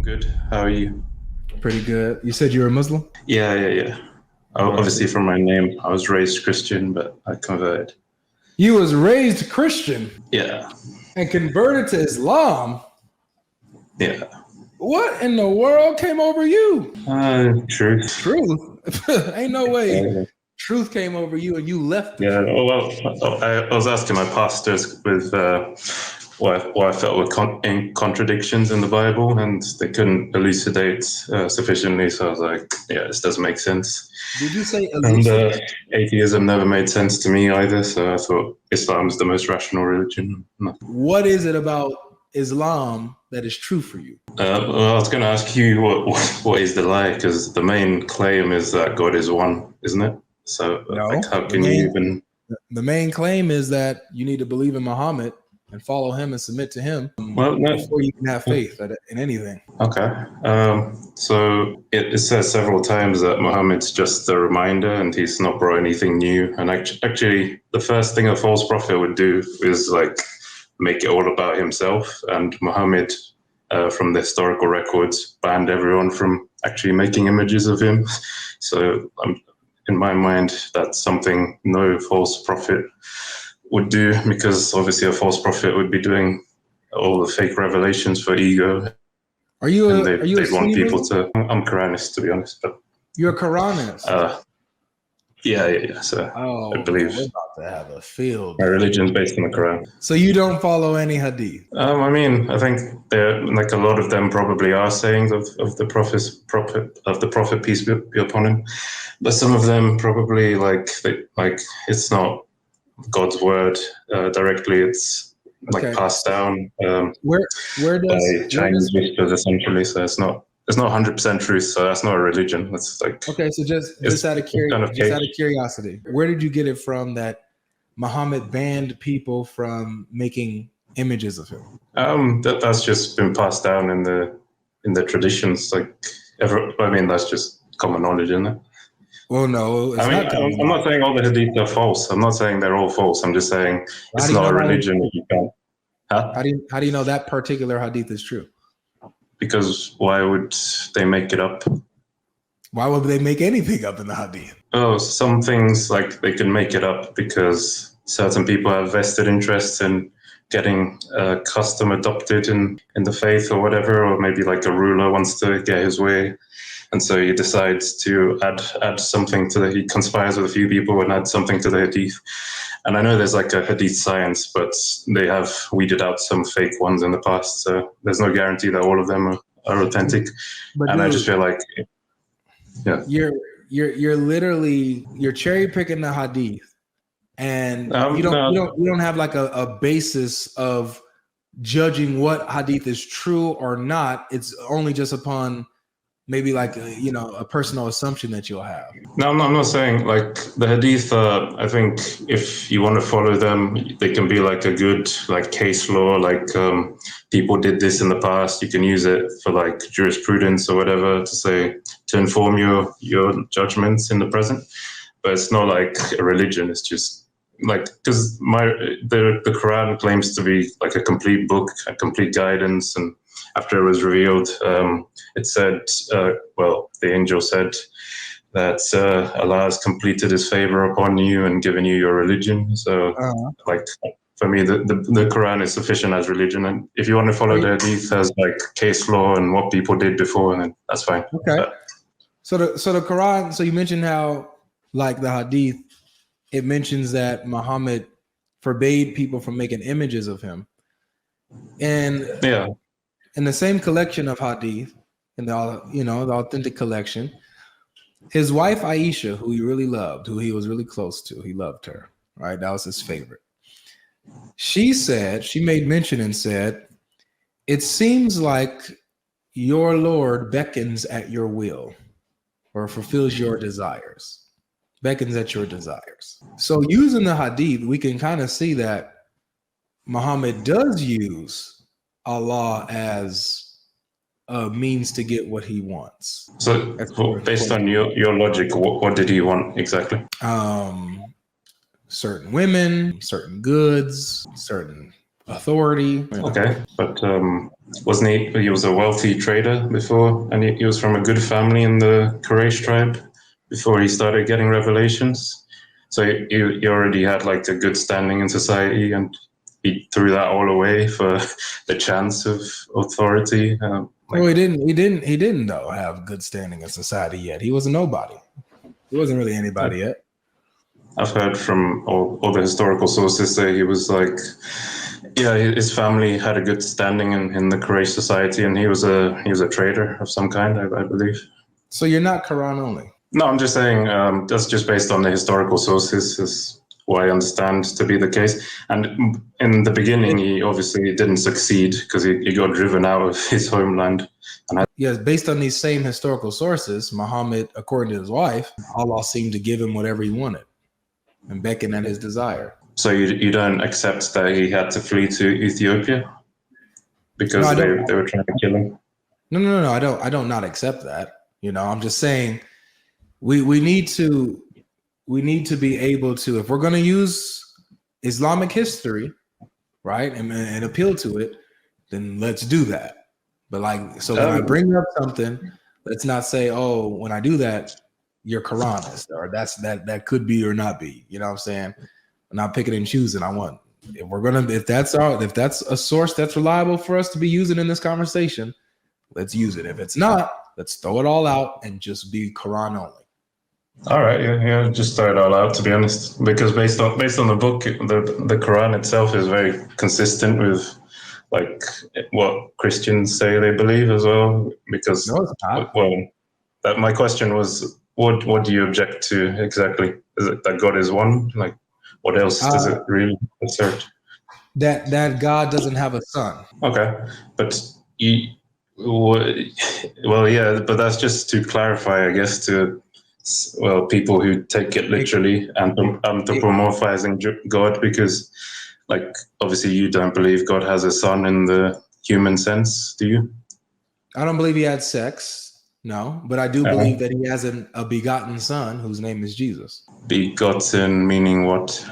I'm good. How are you? Pretty good. You said you were a Muslim? Yeah. Obviously, from my name, I was raised Christian, but I converted. You was raised Christian Yeah. and converted to Islam? Yeah. What in the world came over you? Truth. Truth? Ain't no way. Yeah. Truth came over you and you left the Yeah. truth. Well, I was asking my pastors with what I felt were contradictions in the Bible, and they couldn't elucidate sufficiently. So I was like, yeah, this doesn't make sense. Did you say And elucidate? atheism never made sense to me either. So I thought Islam's the most rational religion. What is it about Islam that is true for you? Well, I was going to ask you what is the lie, because the main claim is that God is one, isn't it? So, No, like, how can you even? The main claim is that you need to believe in Muhammad and follow him and submit to him before you can have faith in anything. Okay. So it says several times that Muhammad's just a reminder and he's not brought anything new. And actually, the first thing a false prophet would do is like make it all about himself. And Muhammad, from the historical records, banned everyone from actually making images of him. So in my mind, that's something no false prophet would do, because obviously a false prophet would be doing all the fake revelations for ego. Are you a They'd want Sunni people Muslim? to. I'm Quranist, to be honest, but You're a Quranist. yeah. So I believe we're about to have a field. my religion is based on the Quran. So you don't follow any hadith? I mean, I think there, like, a lot of them probably are sayings of the prophet, peace be upon him, but some of them probably like it's not God's word directly. It's like passed down where does by Chinese whispers, essentially. So it's not 100% truth. So that's not a religion. That's like, okay. So just out of curiosity, where did you get it from that Muhammad banned people from making images of him? That's just been passed down in the traditions. Like, I mean, that's just common knowledge, isn't it? Well, no, I'm not saying all the hadith are false. I'm not saying they're all false. I'm just saying it's not a religion if you can't. Huh? How do you know that particular hadith is true? Because why would they make it up? Why would they make anything up in the hadith? Oh, some things, like, they can make it up because certain people have vested interests in getting a custom adopted in the faith or whatever, or maybe like a ruler wants to get his way. And so he decides to add something he conspires with a few people and add something to the hadith. And I know there's like a hadith science, but they have weeded out some fake ones in the past. So there's no guarantee that all of them are authentic. But I just feel like, yeah. You're literally cherry picking the hadith, and you don't have like a basis of judging what hadith is true or not. It's only just upon maybe like a personal assumption that you'll have. No, I'm not saying like the hadith. I think if you want to follow them, they can be like a good like case law. Like, people did this in the past. You can use it for like jurisprudence or whatever to inform your judgments in the present. But it's not like a religion. It's just like, because the Quran claims to be like a complete book, a complete guidance, and after it was revealed, it said, the angel said that Allah has completed his favor upon you and given you your religion. So, like, for me, the Quran is sufficient as religion. And if you want to follow the hadith as like case law and what people did before, then that's fine. Okay. So the Quran, so you mentioned how, like, the hadith, it mentions that Muhammad forbade people from making images of him. And yeah. In the same collection of hadith, in the authentic collection, his wife Aisha, who he really loved, who he was really close to, he loved her, right? That was his favorite. She made mention and said, "It seems like your Lord beckons at your will, or fulfills your desires, beckons at your desires." So using the hadith, we can kind of see that Muhammad does use Allah as a means to get what he wants. So based on your logic, what did he want exactly? Certain women, certain goods, certain authority. Okay, but wasn't he? He was a wealthy trader before, and he was from a good family in the Quraysh tribe before he started getting revelations. So he already had like a good standing in society, and he threw that all away for the chance of authority. Well, he didn't though have good standing in society yet. He was a nobody. He wasn't really anybody yet. I've heard from all the historical sources say he was like, yeah, his family had a good standing in the Quraysh society, and he was a trader of some kind, I believe. So you're not Quran only. No, I'm just saying that's just based on the historical sources, is what I understand to be the case. And in the beginning, he obviously didn't succeed because he got driven out of his homeland. Yes, based on these same historical sources, Muhammad, according to his wife, Allah seemed to give him whatever he wanted and beckon at his desire. So you don't accept that he had to flee to Ethiopia because they were trying to kill him? No. I don't not accept that. You know, I'm just saying we need to be able to, if we're going to use Islamic history, right, and appeal to it, then let's do that. But like, so when I bring up something, let's not say, oh, when I do that, you're Quranist, or that could be or not be. You know what I'm saying? I'm not picking and choosing. If that's a source that's reliable for us to be using in this conversation, let's use it. If it's not, let's throw it all out and just be Quran only. All right, yeah, just throw it all out, to be honest, because based on the book, the Quran itself is very consistent with like what Christians say they believe as well. Because my question was, what do you object to exactly? Is it that God is one? Like, what else does it really assert? That God doesn't have a son. Okay, but but that's just to clarify, I guess, to people who take it literally and anthropomorphizing God, because like obviously you don't believe God has a son in the human sense, do you? I don't believe he had sex, no, but I do believe that he has a begotten son whose name is Jesus. Begotten meaning what?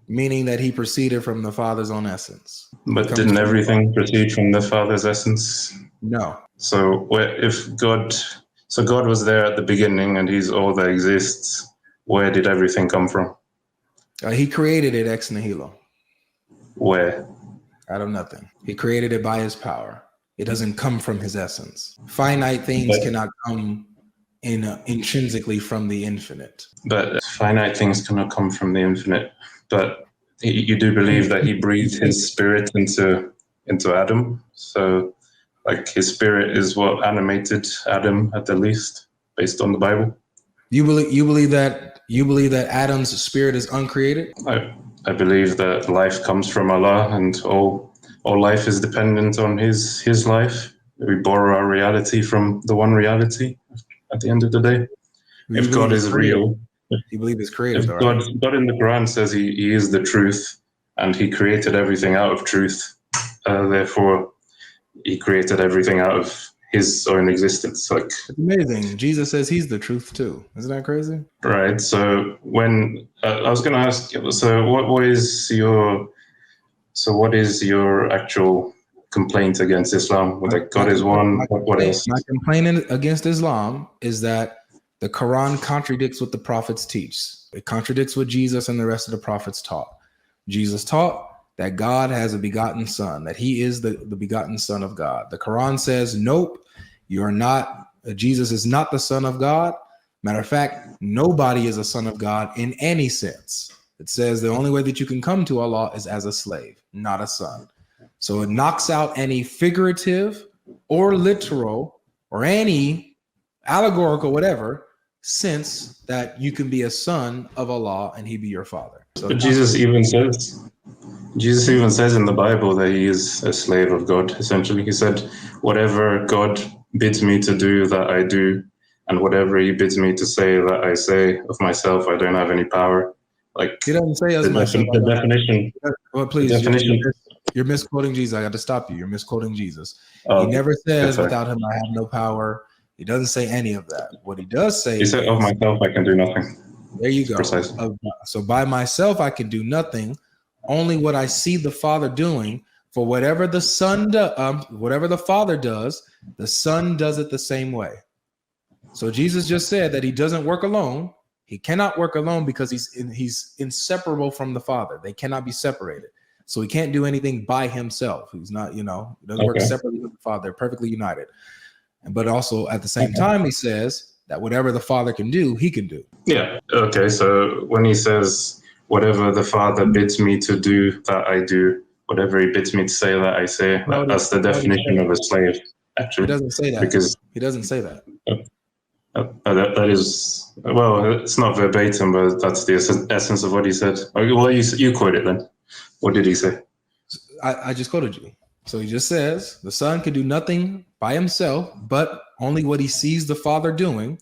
Meaning that he proceeded from the Father's own essence. But didn't everything proceed from the Father's essence? No. So God was there at the beginning and he's all that exists, where did everything come from? He created it ex nihilo. Where? Out of nothing. He created it by his power. It doesn't come from his essence. Finite things cannot come intrinsically from the infinite. But finite things cannot come from the infinite. But you do believe that he breathed his spirit into Adam. So like his spirit is what animated Adam at the least, based on the Bible. You believe that Adam's spirit is uncreated? I believe that life comes from Allah, and all life is dependent on his life. We borrow our reality from the one reality at the end of the day. If God is real, you believe it's created. If God in the Quran says he is the truth and he created everything out of truth, therefore he created everything out of his own existence. Like, it's amazing. Jesus says he's the truth too. Isn't that crazy? Right. So when I was going to ask, so what is your actual complaint against Islam? That God is one. What else? My complaint against Islam is that the Quran contradicts what the prophets teach. It contradicts what Jesus and the rest of the prophets taught. Jesus taught that God has a begotten son, that he is the begotten son of God. The Quran says, nope, you're not. Jesus is not the son of God. Matter of fact, nobody is a son of God in any sense. It says the only way that you can come to Allah is as a slave, not a son. So it knocks out any figurative or literal or any allegorical, whatever, sense that you can be a son of Allah and he be your father. So but Jesus even says in the Bible that he is a slave of God. Essentially, he said, whatever God bids me to do, that I do, and whatever he bids me to say, that I say. Of myself, I don't have any power. Like, he doesn't say as myself. The definition. Well, please, the definition. You're misquoting Jesus. I got to stop you. You're misquoting Jesus. He never says, without him, I have no power. He doesn't say any of that. What he does say, he said, of myself, I can do nothing. There you go. Precisely. So by myself, I can do nothing. Only what I see the Father doing, For whatever the Father does, the Son does it the same way. So Jesus just said that he doesn't work alone. He cannot work alone because he's inseparable from the Father. They cannot be separated. So he can't do anything by himself. He's not, he doesn't work separately from the Father. They're perfectly united. But also at the same time, he says that whatever the Father can do, he can do. Yeah. Okay. So when he says, whatever the Father bids me to do, that I do. Whatever he bids me to say, that I say. That's the definition of a slave, actually. He doesn't say that. Because he doesn't say that. That is, well, it's not verbatim, but that's the essence of what he said. Well, you quote it then. What did he say? I just quoted you. So he just says the Son can do nothing by himself, but only what he sees the Father doing.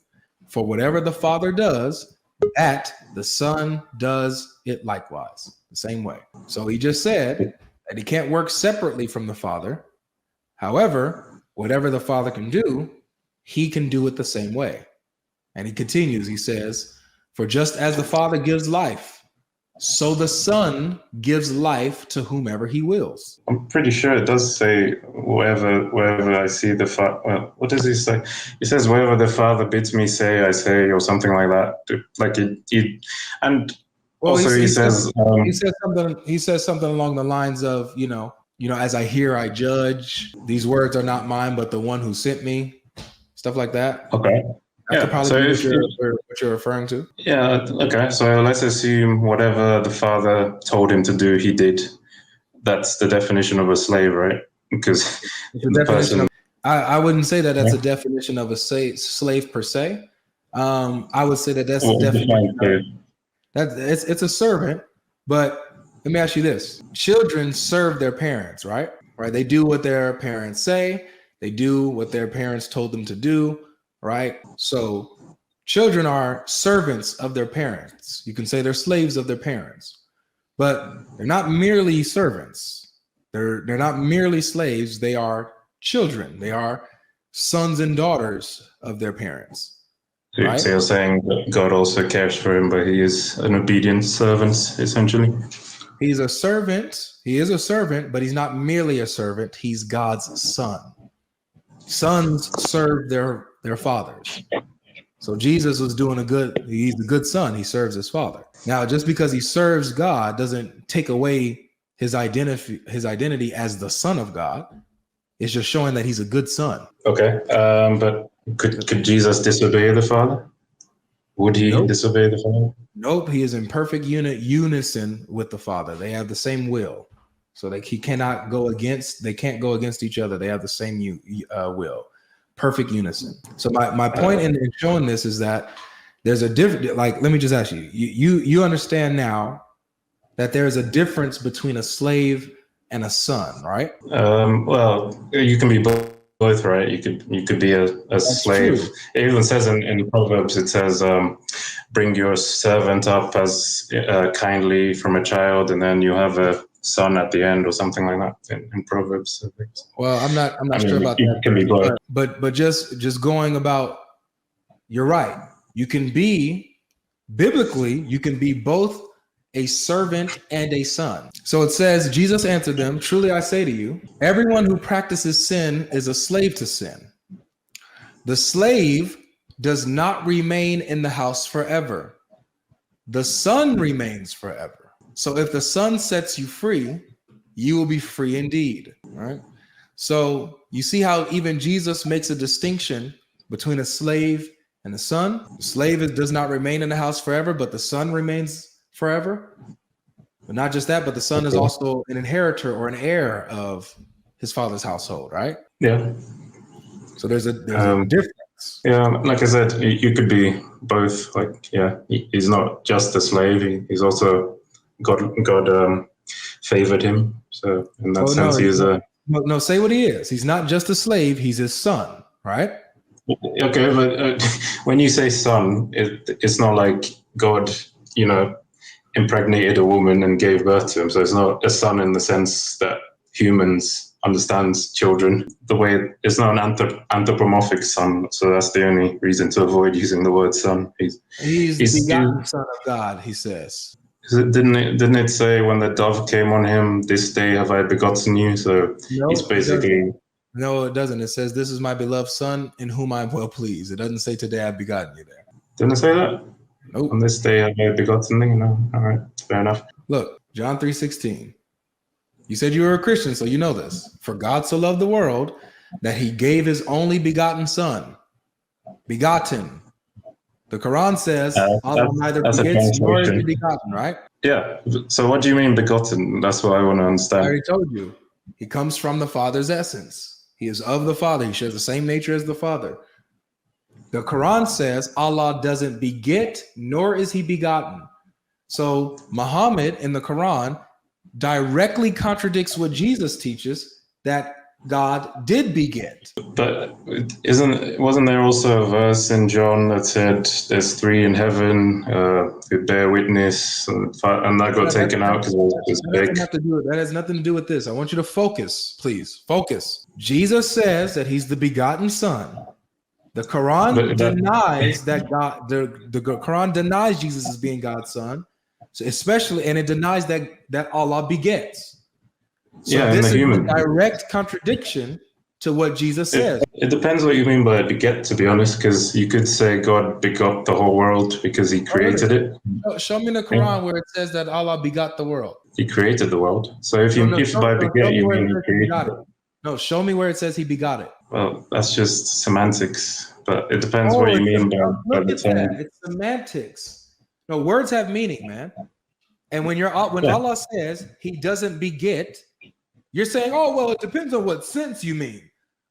For whatever the Father does, that the Son does it likewise, the same way. So he just said that he can't work separately from the Father. However, whatever the Father can do, he can do it the same way. And he continues, he says, for just as the Father gives life, so the Son gives life to whomever he wills. I'm pretty sure it does say, wherever I see the Father. Well, what does he say? He says, wherever the Father bids me say, I say, or something like that. Like and well, also he says something along the lines of, as I hear, I judge. These words are not mine, but the one who sent me. Stuff like that. Okay. That could probably be what you're referring to. Yeah. Okay. So let's assume whatever the Father told him to do, he did. That's the definition of a slave, right? Because the person. I wouldn't say that that's a definition of a slave per se. I would say that that's a definition. It's a servant, but let me ask you this: children serve their parents, right? Right? They do what their parents say. They do what their parents told them to do. Right? So children are servants of their parents. You can say they're slaves of their parents, but they're not merely servants. They're not merely slaves. They are children. They are sons and daughters of their parents. Right? So you're saying that God also cares for him, but he is an obedient servant, essentially? He's a servant. He is a servant, but he's not merely a servant. He's God's son. Sons serve their fathers. So Jesus was he's a good son. He serves his Father. Now, just because he serves God doesn't take away his identity as the Son of God. It's just showing that he's a good son. Okay. But could Jesus disobey the Father? Would he disobey the Father? Nope. He is in perfect unison with the Father. They have the same will. So they can't go against each other. They have the same will. Perfect unison. So my point in showing this is that there's a different, like, let me just ask you, you understand now that there's a difference between a slave and a son, right? Well, you can be both, right? You could be a slave. True. It even says in Proverbs, it says, bring your servant up as kindly from a child, and then you have a son at the end or something like that in Proverbs. Well, I'm not sure about that. Can be both. But just going about, you're right. You can be both a servant and a son. So it says, Jesus answered them, truly I say to you, everyone who practices sin is a slave to sin. The slave does not remain in the house forever. The son remains forever. So if the Son sets you free, you will be free indeed, right? So you see how even Jesus makes a distinction between a slave and a son. The slave does not remain in the house forever, but the son remains forever. But not just that, but the son is also an inheritor or an heir of his father's household, right? Yeah. So there's a difference. Yeah, like I said, you could be both. Like, yeah, he's not just a slave. He's also God favored him. So in that sense, he is No, say what he is. He's not just a slave. He's his son, right? Okay, but when you say son, it's not like God, impregnated a woman and gave birth to him. So it's not a son in the sense that humans understands children. The way it's not an anthropomorphic son. So that's the only reason to avoid using the word son. He's the begotten son of God, he says. Didn't it say when the dove came on him, this day have I begotten you? So No, he's basically. No, it doesn't. It says, "This is my beloved son, in whom I am well pleased." It doesn't say, "Today I've begotten you." There. Didn't it say that? Nope. On this day have I begotten thee? No. All right, fair enough. Look, John 3:16. You said you were a Christian, so you know this. For God so loved the world that he gave his only begotten son. Begotten. The Quran says Allah neither begets nor is he begotten, right? Yeah. So what do you mean begotten? That's what I want to understand. I already told you. He comes from the Father's essence. He is of the Father. He shares the same nature as the Father. The Quran says Allah doesn't beget, nor is he begotten. So Muhammad in the Quran directly contradicts what Jesus teaches, that God did beget. But wasn't there also a verse in John that said there's three in heaven who bear witness, and that got taken out because it was big? That has nothing to do with this. I want you to focus, please. Focus. Jesus says that he's the begotten son. The Quran denies that God. The Quran denies Jesus as being God's son, so especially, and it denies that Allah begets. So yeah, this is a direct contradiction to what Jesus says. It depends what you mean by beget, to be honest, because you could say God begot the whole world because he created it. Show me in the Quran where it says that Allah begot the world. He created the world. So if by beget you mean he created it. No, show me where it says he begot it. Well, that's just semantics, but it depends what you mean by the term. It's semantics. No, words have meaning, man. And when Allah says he doesn't beget, you're saying, oh, well, it depends on what sense you mean.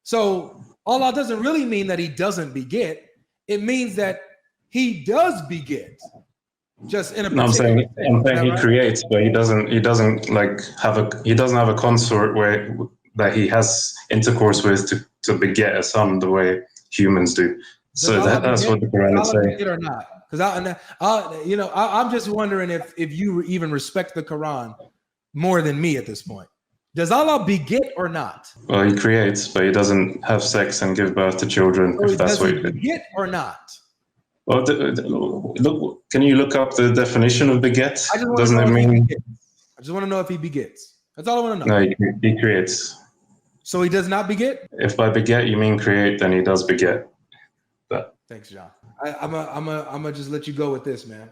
So Allah doesn't really mean that he doesn't beget. It means that he does beget. Just in a particular I'm saying he creates, but he doesn't have a consort that he has intercourse with to beget a son the way humans do. So that's what the Quran is saying. Or not? Because I'm just wondering if you even respect the Quran more than me at this point. Does Allah beget or not? Well, he creates, but he doesn't have sex and give birth to children. So if that's what he beget or not? Well, look. Can you look up the definition of beget? Doesn't it mean? I just want to know if he begets. That's all I want to know. No, he creates. So he does not beget? If by beget you mean create, then he does beget. But thanks, John. I'm gonna just let you go with this, man.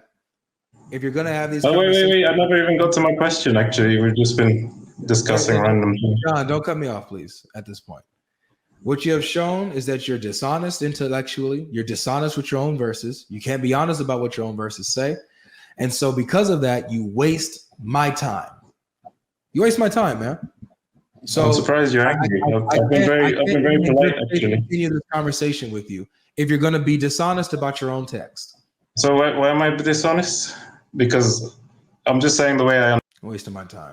If you're gonna have these. Oh wait! I never even got to my question. Actually, we've just been discussing random things. John, don't cut me off, please. At this point, what you have shown is that you're dishonest intellectually. You're dishonest with your own verses. You can't be honest about what your own verses say, and so because of that, you waste my time. You waste my time, man. So I'm surprised you're angry. I've been very polite, actually. Continue this conversation with you if you're going to be dishonest about your own text. So why am I dishonest? Because I'm just saying the way I am. Wasting my time.